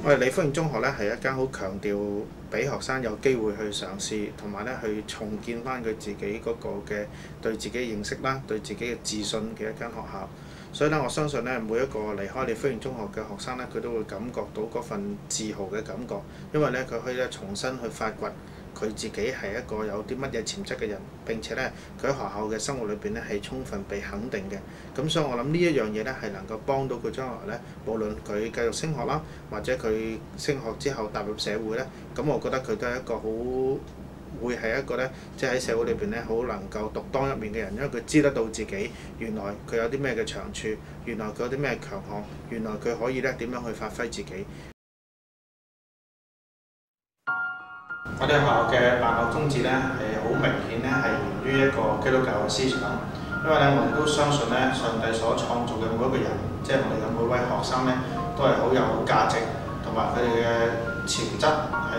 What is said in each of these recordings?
我哋李福慶中學咧係一間好強調俾學生有機會去嘗試，同埋咧去重建翻佢自己嗰個嘅對自己認識啦、對自己嘅自信嘅一間學校。所以咧，我相信咧每一個離開李福慶中學嘅學生咧，佢都會感覺到嗰份自豪嘅感覺，因為咧佢可以咧重新去發掘佢自己係一個有啲乜嘢潛質嘅人，並且咧佢喺學校嘅生活裏邊咧係充分被肯定嘅。咁所以我諗呢一樣嘢咧係能夠幫到佢將來咧，無論佢繼續升學啦，或者佢升學之後踏入社會咧，咁我覺得佢都係一個會係一個咧，即係喺社會裏邊咧好能夠獨當一面嘅人，因為佢知得到自己原來佢有啲咩嘅長處，原來佢有啲咩強項，原來佢可以咧點樣去發揮自己。我哋學校嘅辦學宗旨咧係好明顯咧係源於一個基督教嘅思想，因為咧我哋都相信咧上帝所創造嘅每一個人，即係我哋嘅每位學生咧都係好有價值，同埋佢哋嘅潛質係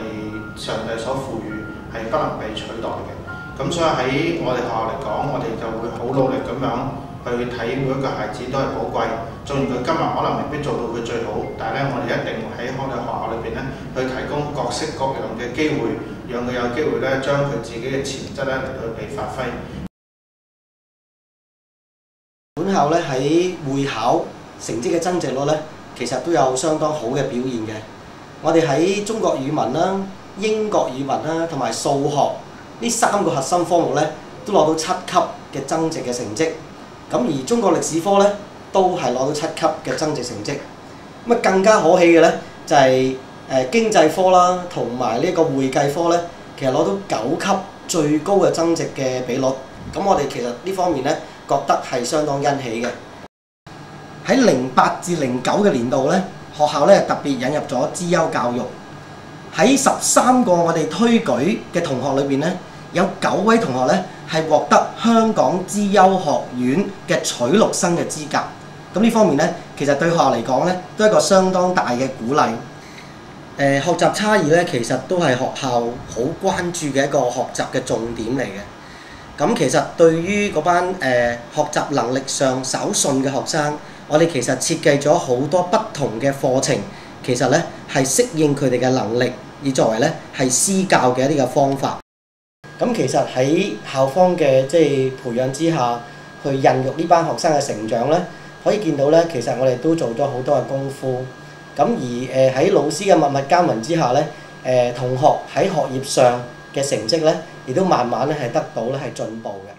上帝所賦予，係不能被取代嘅。咁所以喺我哋學校嚟講，我哋就會好努力咁樣去睇每一個孩子都係寶貴。縱然佢今日可能未必做到佢最好，但係咧我哋一定喺我哋學校裏邊咧去提供各式各樣嘅機會，讓佢有機會咧將佢自己嘅潛質咧嚟到被發揮。本校咧喺會考成績嘅增值率咧，其實都有相當好嘅表現嘅。我哋喺中國語文啦、英國語文啦同埋數學呢3個核心科目咧，都攞到7級嘅增值嘅成績。咁而中國歷史科咧，都係攞到7級嘅增值成績。咁啊更加可喜嘅咧，就係經濟科啦，同埋呢個會計科咧，其實攞到9級最高嘅增值嘅比率。咁我哋其實呢方面咧，覺得係相當欣喜嘅。喺08至09嘅年度咧，學校咧特別引入咗資優教育。喺13個我哋推舉嘅同學裏邊咧，有9位同學咧係獲得香港資優學院嘅取錄生嘅資格。咁呢方面咧，其實對學校嚟講咧，都係一個相當大嘅鼓勵。學習差異咧，其實都係學校好關注嘅一個學習嘅重點嚟嘅。咁其實對於嗰班學習能力上稍遜嘅學生，我哋其實設計咗好多不同嘅課程，其實咧係適應佢哋嘅能力，而作為咧係私教嘅一啲嘅方法。咁其實喺校方嘅培養之下，去孕育呢班學生嘅成長咧，可以見到咧，其實我哋都做咗好多嘅功夫。咁而喺老師嘅默默耕耘之下咧，同學喺學業上嘅成績咧，亦都慢慢咧係得到咧係進步嘅。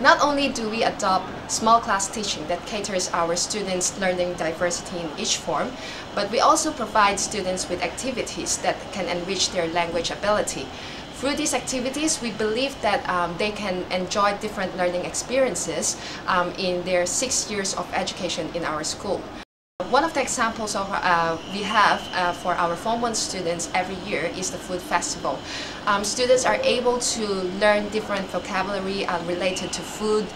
Not only do we adopt small class teaching that caters our students' learning diversity in each form, but we also provide students with activities that can enrich their language ability. Through these activities, we believe that they can enjoy different learning experiences in their 6 years of education in our school. One of the examples of we have for our Form 1 students every year is the food festival. Students are able to learn different vocabulary related to food,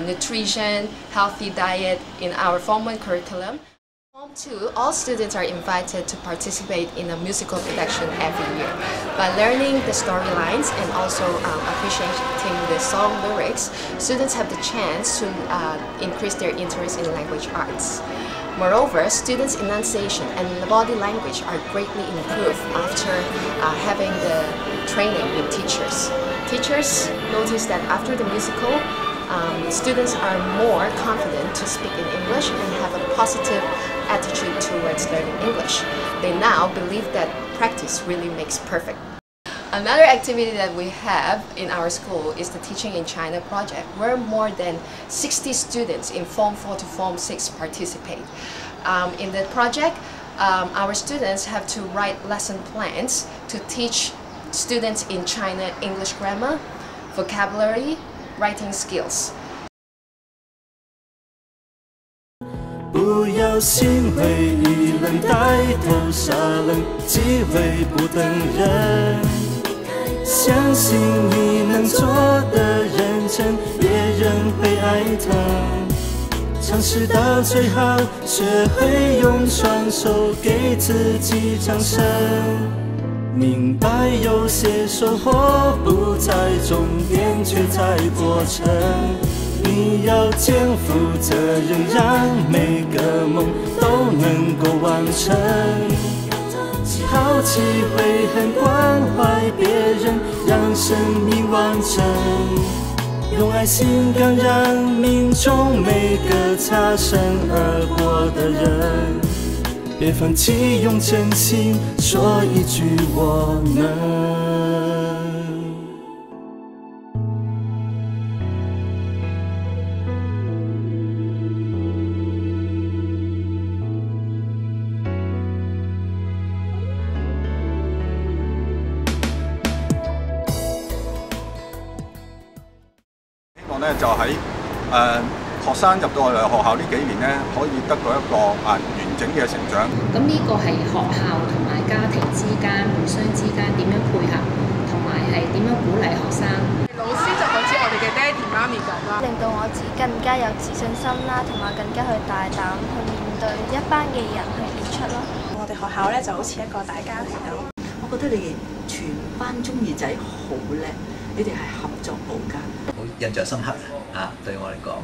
nutrition, healthy diet in our Form 1 curriculum. Form 2, all students are invited to participate in a musical production every year. By learning the storylines and also appreciating the song lyrics, students have the chance to increase their interest in language arts. Moreover, students' enunciation and body language are greatly improved after having the training with teachers. Teachers notice that after the musical, students are more confident to speak in English and have a positive attitude towards learning English. They now believe that practice really makes perfect. Another activity that we have in our school is the Teaching in China project, where more than 60 students in Form 4 to Form 6 participate. In the project, our students have to write lesson plans to teach students in China English grammar, vocabulary, writing skills. 不要心灰意冷，抬头傻愣，机会不等人。相信你能做得认真，别人会爱疼。尝试到最好，学会用双手给自己掌声。明白有些收获不在终点，却在过程。你要肩負責任，讓每個夢都能夠完成。好奇悔恨，關懷別人，讓生命完整。用愛心感染民眾每個擦身而過的人，別放棄，用真心說一句我們。就喺學生入到我哋學校呢幾年咧，可以得到一個完整嘅成長。咁呢個係學校同埋家庭之間互相之間點樣配合，同埋係點樣鼓勵學生。老師就好似我哋嘅爹哋媽咪咁啦，令到我自己更加有自信心啦，同埋更加去大膽去面對一班嘅人去演出咯。我哋學校咧就好似一個大家庭咁。我覺得你哋全班中二仔好叻，你哋係合作無間。好印象深刻啊！對我嚟講，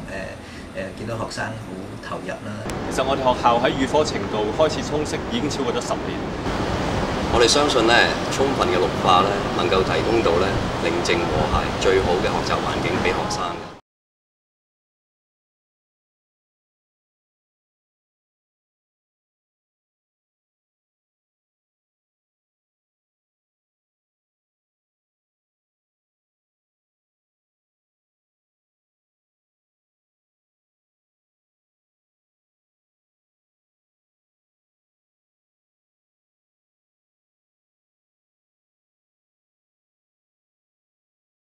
見到學生好投入啦。其實我哋學校喺預科程度開始通識已經超過咗10年。我哋相信咧，充分嘅綠化咧，能夠提供到咧寧靜和諧最好嘅學習環境俾學生。